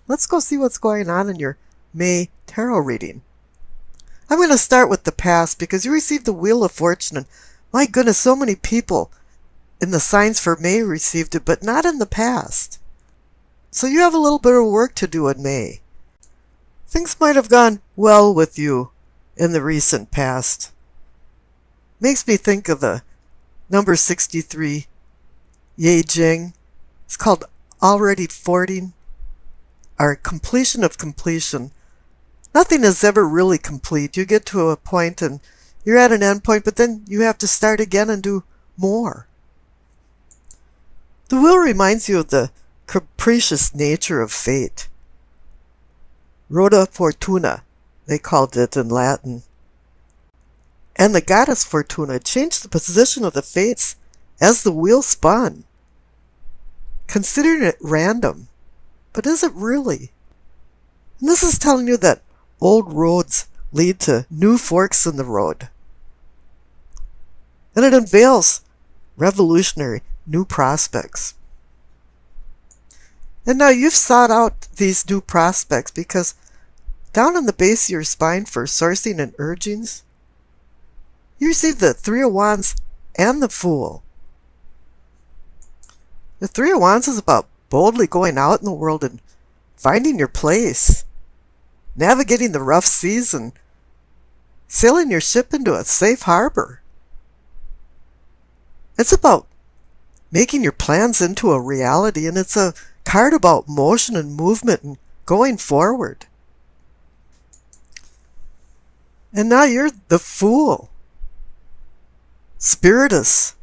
let's go see what's going on in your May tarot reading. I'm going to start with the past because you received the Wheel of Fortune, and my goodness, so many people in the signs for May received it, but not in the past. So you have a little bit of work to do in May. Things might have gone well with you in the recent past. Makes me think of the number 63, Ye Jing. It's called already 40, or completion of completion. Nothing is ever really complete. You get to a point and you're at an end point, but then you have to start again and do more. The wheel reminds you of the capricious nature of fate. Rota Fortuna, they called it in Latin. And the goddess Fortuna changed the position of the fates as the wheel spun. Considering it random, but is it really? And this is telling you that old roads lead to new forks in the road. And it unveils revolutionary new prospects. And now you've sought out these new prospects because down in the base of your spine for sourcing and urgings, you receive the Three of Wands and the Fool. The Three of Wands is about boldly going out in the world and finding your place, navigating the rough seas and sailing your ship into a safe harbor. It's about making your plans into a reality, and it's a card about motion and movement and going forward. And now you're the Fool. Spiritus,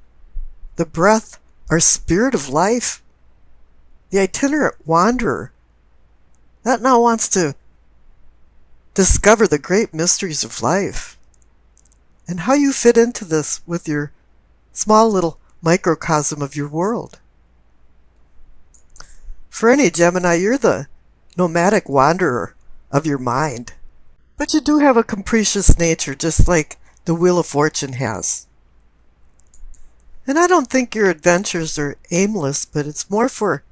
the breath or spirit of life, the itinerant wanderer, that now wants to discover the great mysteries of life and how you fit into this with your small little microcosm of your world. For any Gemini, you're the nomadic wanderer of your mind, but you do have a capricious nature just like the Wheel of Fortune has. And I don't think your adventures are aimless, but it's more for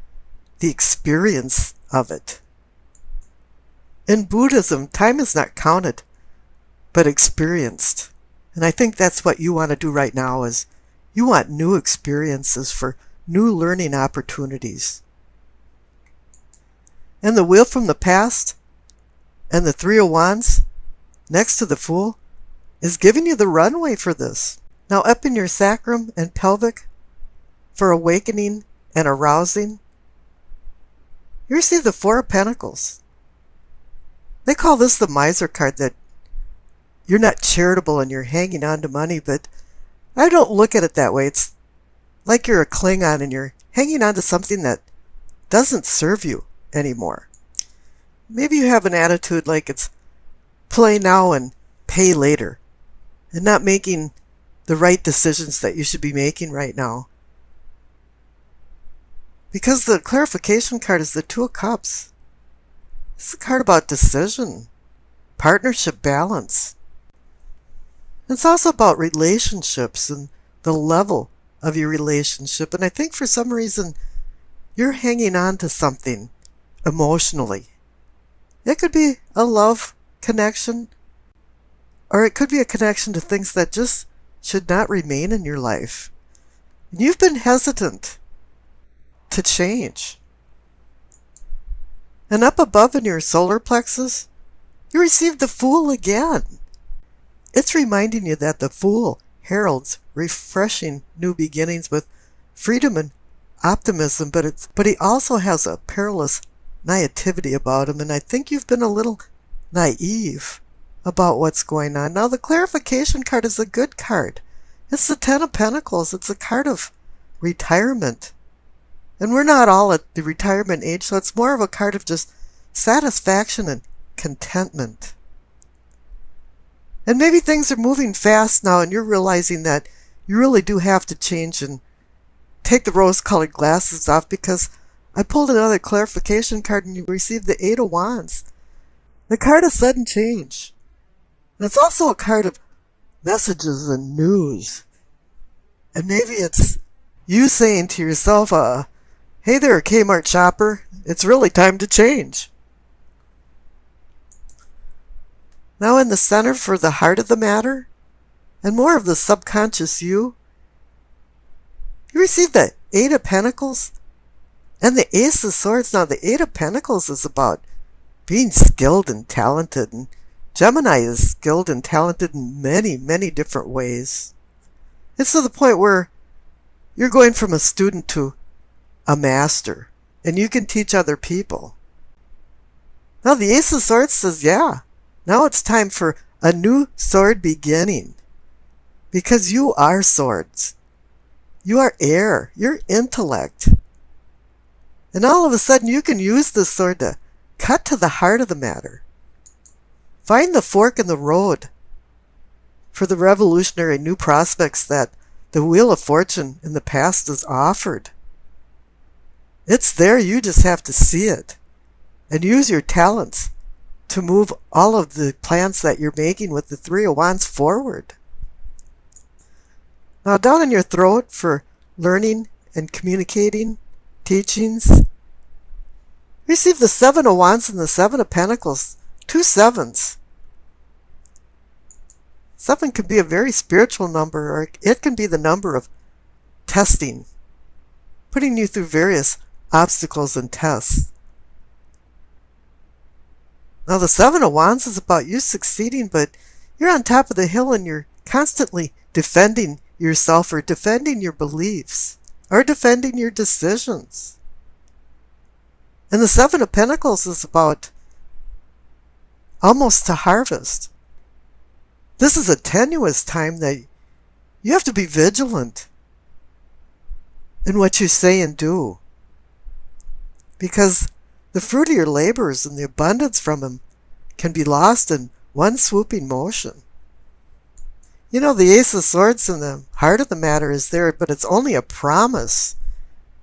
the experience of it. In Buddhism, time is not counted, but experienced. And I think that's what you want to do right now is you want new experiences for new learning opportunities. And the Wheel from the past and the Three of Wands next to the Fool is giving you the runway for this. Now up in your sacrum and pelvic for awakening and arousing, you receive the Four of Pentacles. They call this the miser card, that you're not charitable and you're hanging on to money, but I don't look at it that way. It's like you're a Klingon and you're hanging on to something that doesn't serve you anymore. Maybe you have an attitude like it's play now and pay later, and not making the right decisions that you should be making right now. Because the clarification card is the Two of Cups. It's a card about decision, partnership balance. It's also about relationships and the level of your relationship. And I think for some reason you're hanging on to something emotionally. It could be a love connection, or it could be a connection to things that just should not remain in your life. And you've been hesitant to change. And up above in your solar plexus, you received the Fool again. It's reminding you that the Fool heralds refreshing new beginnings with freedom and optimism, but he also has a perilous naivety about him, and I think you've been a little naive about what's going on. Now the clarification card is a good card. It's the Ten of Pentacles. It's a card of retirement. And we're not all at the retirement age, so it's more of a card of just satisfaction and contentment. And maybe things are moving fast now and you're realizing that you really do have to change and take the rose-colored glasses off, because I pulled another clarification card and you received the Eight of Wands. The card of sudden change. And it's also a card of messages and news. And maybe it's you saying to yourself, hey there, Kmart shopper, it's really time to change. Now in the center for the heart of the matter, and more of the subconscious you receive the Eight of Pentacles and the Ace of Swords. Now the Eight of Pentacles is about being skilled and talented, and Gemini is skilled and talented in many, many different ways. It's to the point where you're going from a student to a master, and you can teach other people. Now the Ace of Swords says, yeah, now it's time for a new sword beginning. Because you are swords. You are air. You're intellect. And all of a sudden you can use this sword to cut to the heart of the matter. Find the fork in the road for the revolutionary new prospects that the Wheel of Fortune in the past has offered. It's there, you just have to see it. And use your talents to move all of the plans that you're making with the Three of Wands forward. Now down in your throat for learning and communicating, teachings, receive the Seven of Wands and the Seven of Pentacles, 2 sevens. 7 can be a very spiritual number, or it can be the number of testing, putting you through various obstacles and tests. Now the Seven of Wands is about you succeeding, but you're on top of the hill and you're constantly defending yourself or defending your beliefs or defending your decisions. And the Seven of Pentacles is about almost to harvest. This is a tenuous time that you have to be vigilant in what you say and do, because the fruit of your labors and the abundance from them can be lost in one swooping motion. You know, the Ace of Swords in the heart of the matter is there, but it's only a promise.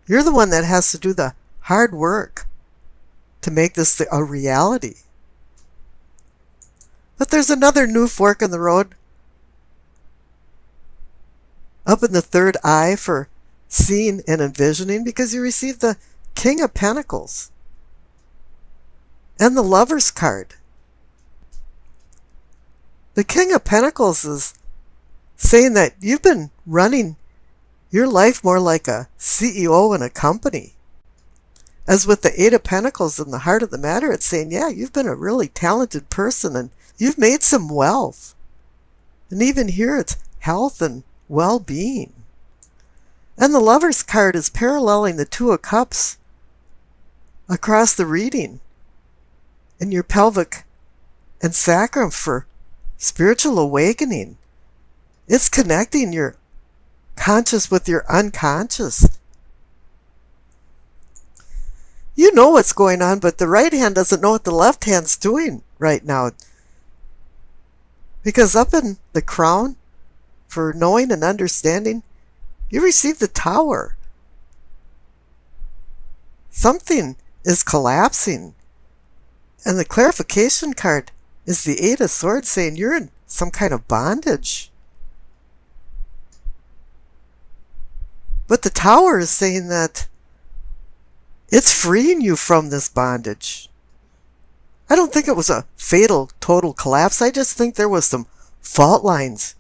You're the one that has to do the hard work to make this a reality. But there's another new fork in the road up in the third eye for seeing and envisioning, because you receive the King of Pentacles and the Lover's card. The King of Pentacles is saying that you've been running your life more like a CEO in a company. As with the Eight of Pentacles in the heart of the matter, it's saying, yeah, you've been a really talented person and you've made some wealth. And even here it's health and well-being. And the Lover's card is paralleling the Two of Cups across the reading in your pelvic and sacrum for spiritual awakening. It's connecting your conscious with your unconscious. You know what's going on, but the right hand doesn't know what the left hand's doing right now. Because up in the crown, for knowing and understanding, you receive the Tower. Something is collapsing. And the clarification card is the Eight of Swords, saying you're in some kind of bondage. But the Tower is saying that it's freeing you from this bondage. I don't think it was a fatal, total collapse. I just think there was some fault lines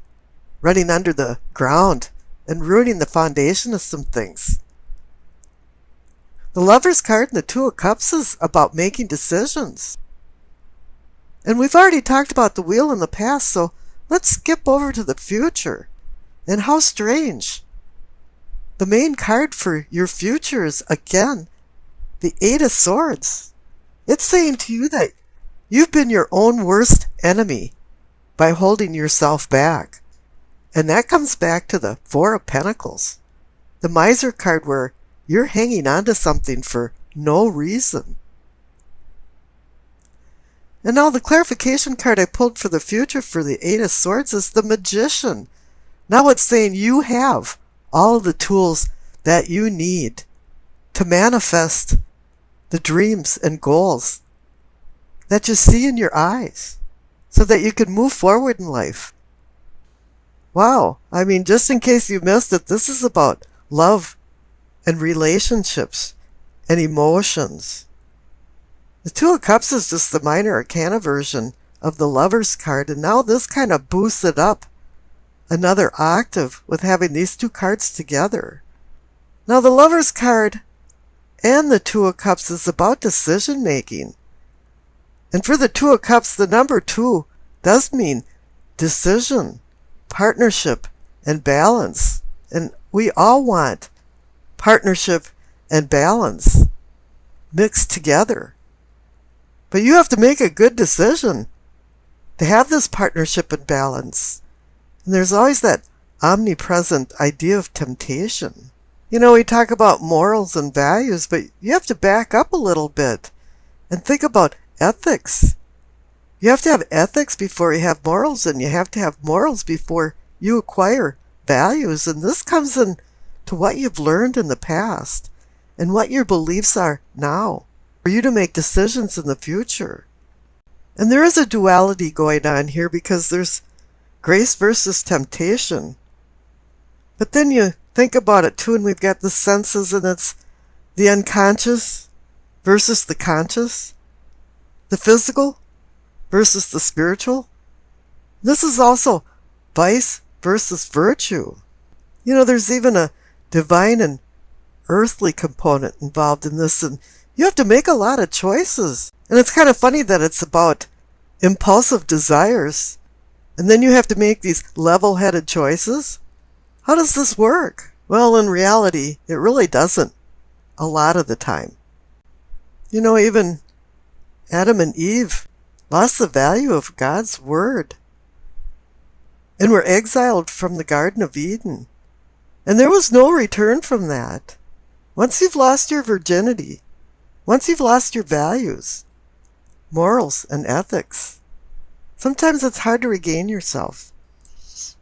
running under the ground and ruining the foundation of some things. The Lover's card and the Two of Cups is about making decisions. And we've already talked about the wheel in the past, so let's skip over to the future. And how strange. The main card for your future is, again, the Eight of Swords. It's saying to you that you've been your own worst enemy by holding yourself back. And that comes back to the Four of Pentacles, the Miser card, where you're hanging on to something for no reason. And now the clarification card I pulled for the future for the Eight of Swords is the Magician. Now it's saying you have all the tools that you need to manifest the dreams and goals that you see in your eyes so that you can move forward in life. Wow, I mean, just in case you missed it, this is about love and relationships and emotions. The Two of Cups is just the minor arcana version of the Lover's card, and now this kind of boosts it up another octave with having these two cards together. Now the Lover's card and the Two of Cups is about decision making. And for the Two of Cups, the number 2 does mean decision, partnership, and balance. And we all want partnership and balance mixed together. But you have to make a good decision to have this partnership and balance. And there's always that omnipresent idea of temptation. You know, we talk about morals and values, but you have to back up a little bit and think about ethics. You have to have ethics before you have morals, and you have to have morals before you acquire values. And this comes in to what you've learned in the past and what your beliefs are now for you to make decisions in the future. And there is a duality going on here because there's grace versus temptation. But then you think about it too, and we've got the senses, and it's the unconscious versus the conscious, the physical versus the spiritual. This is also vice versus virtue. You know, there's even a divine and earthly component involved in this, and you have to make a lot of choices. And it's kind of funny that it's about impulsive desires, and then you have to make these level-headed choices. How does this work? Well, in reality, it really doesn't a lot of the time. You know, even Adam and Eve lost the value of God's word and were exiled from the Garden of Eden. And there was no return from that. Once you've lost your virginity, once you've lost your values, morals, and ethics, sometimes it's hard to regain yourself.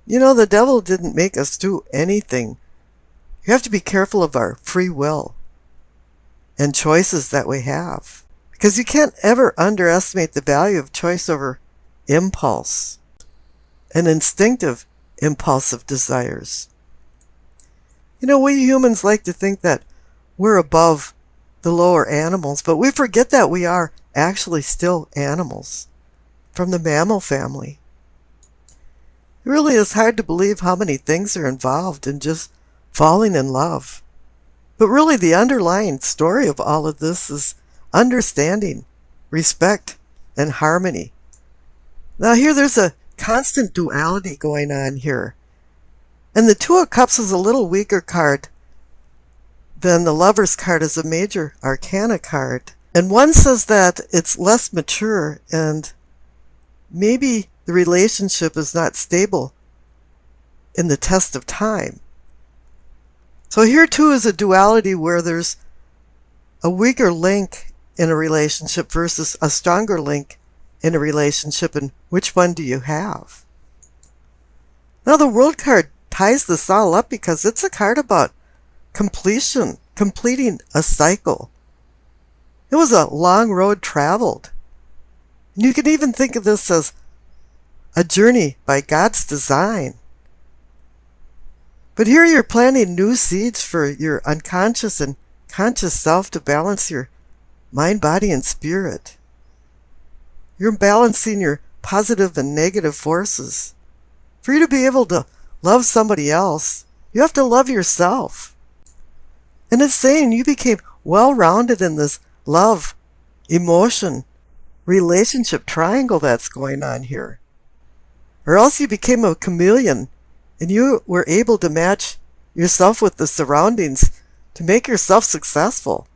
You know, the devil didn't make us do anything. You have to be careful of our free will and choices that we have, because you can't ever underestimate the value of choice over impulse and instinctive impulsive desires. You know, we humans like to think that we're above the lower animals, but we forget that we are actually still animals from the mammal family. It really is hard to believe how many things are involved in just falling in love. But really the underlying story of all of this is understanding, respect, and harmony. Now here there's a constant duality going on here. And the Two of Cups is a little weaker card than the Lover's card is a major arcana card. And one says that it's less mature and maybe the relationship is not stable in the test of time. So here too is a duality where there's a weaker link in a relationship versus a stronger link in a relationship, and which one do you have? Now the World card ties this all up because it's a card about completion, completing a cycle. It was a long road traveled. And you can even think of this as a journey by God's design. But here you're planting new seeds for your unconscious and conscious self to balance your mind, body, and spirit. You're balancing your positive and negative forces. For you to be able to love somebody else, you have to love yourself. And it's saying you became well-rounded in this love, emotion, relationship triangle that's going on here. Or else you became a chameleon and you were able to match yourself with the surroundings to make yourself successful.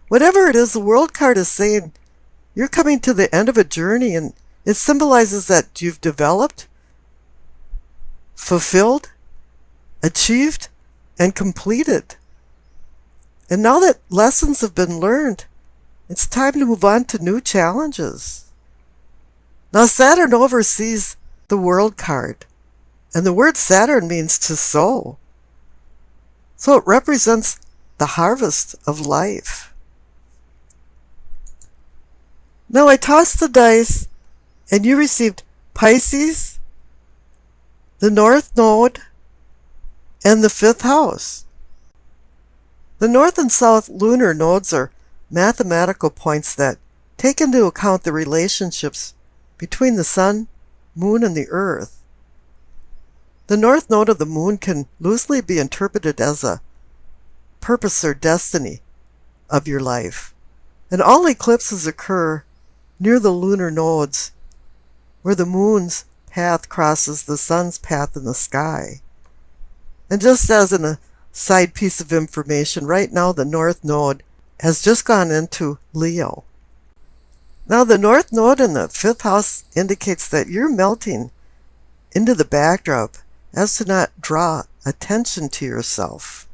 Whatever it is, the World card is saying you're coming to the end of a journey, and it symbolizes that you've developed, fulfilled, achieved, and completed. And now that lessons have been learned, it's time to move on to new challenges. Now Saturn oversees the World card, and the word Saturn means to sow. So it represents the harvest of life. Now I tossed the dice, and you received Pisces, the North Node, and the 5th house. The North and South lunar nodes are mathematical points that take into account the relationships between the sun, moon, and the earth. The north node of the moon can loosely be interpreted as a purpose or destiny of your life. And all eclipses occur near the lunar nodes where the moon's path crosses the sun's path in the sky. And just as a side piece of information, right now the north node has just gone into Leo. Now the north node in the 5th house indicates that you're melting into the backdrop as to not draw attention to yourself.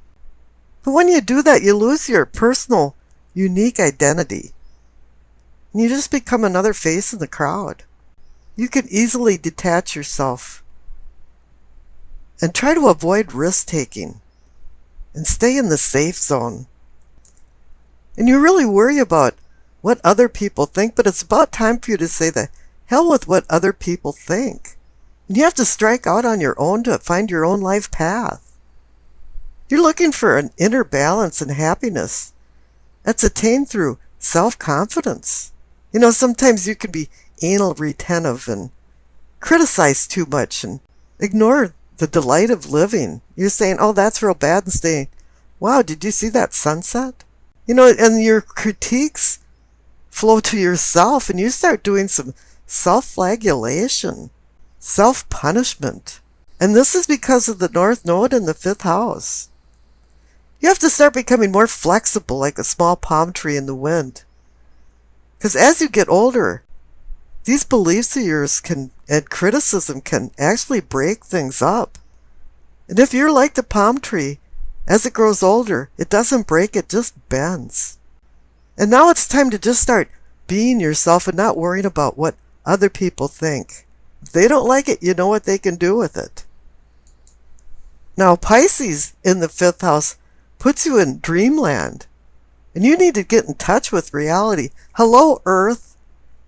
But when you do that, you lose your personal, unique identity. And you just become another face in the crowd. You can easily detach yourself and try to avoid risk-taking and stay in the safe zone. And you really worry about what other people think, but it's about time for you to say the hell with what other people think. And you have to strike out on your own to find your own life path. You're looking for an inner balance and happiness that's attained through self-confidence. You know, sometimes you can be anal retentive and criticize too much and ignore the delight of living. You're saying, oh, that's real bad, and saying, wow, did you see that sunset? You know, and your critiques flow to yourself, and you start doing some self-flagellation, self-punishment. And this is because of the north node in the 5th house. You have to start becoming more flexible like a small palm tree in the wind. Because as you get older, these beliefs of yours and criticism can actually break things up. And if you're like the palm tree, as it grows older, it doesn't break, it just bends. And now it's time to just start being yourself and not worrying about what other people think. If they don't like it, you know what they can do with it. Now, Pisces in the 5th house puts you in dreamland. And you need to get in touch with reality. Hello, Earth.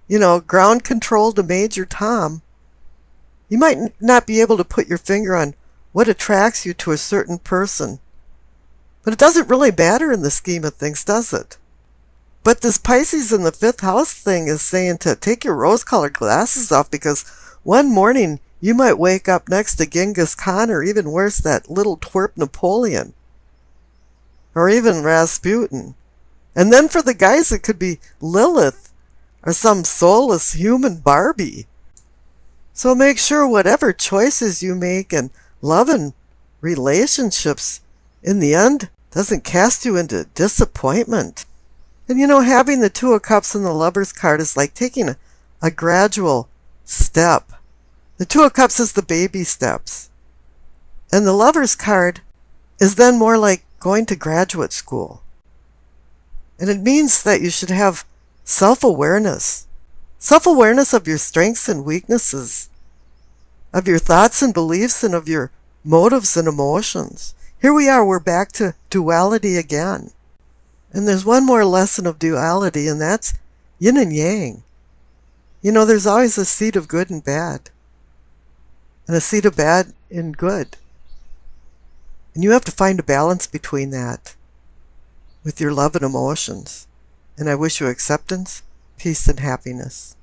You know, ground control to Major Tom. You might not be able to put your finger on what attracts you to a certain person. But it doesn't really matter in the scheme of things, does it? But this Pisces in the 5th house thing is saying to take your rose-colored glasses off, because one morning you might wake up next to Genghis Khan, or even worse, that little twerp Napoleon. Or even Rasputin. And then for the guys, it could be Lilith or some soulless human Barbie. So make sure whatever choices you make in love and relationships, in the end, doesn't cast you into disappointment. And you know, having the 2 of Cups and the Lover's card is like taking a gradual step. The 2 of Cups is the baby steps. And the Lover's card is then more like going to graduate school. And it means that you should have self-awareness. Self-awareness of your strengths and weaknesses, of your thoughts and beliefs, and of your motives and emotions. Here we are, we're back to duality again. And there's one more lesson of duality, and that's yin and yang. You know, there's always a seed of good and bad, and a seed of bad and good. And you have to find a balance between that with your love and emotions. And I wish you acceptance, peace, and happiness.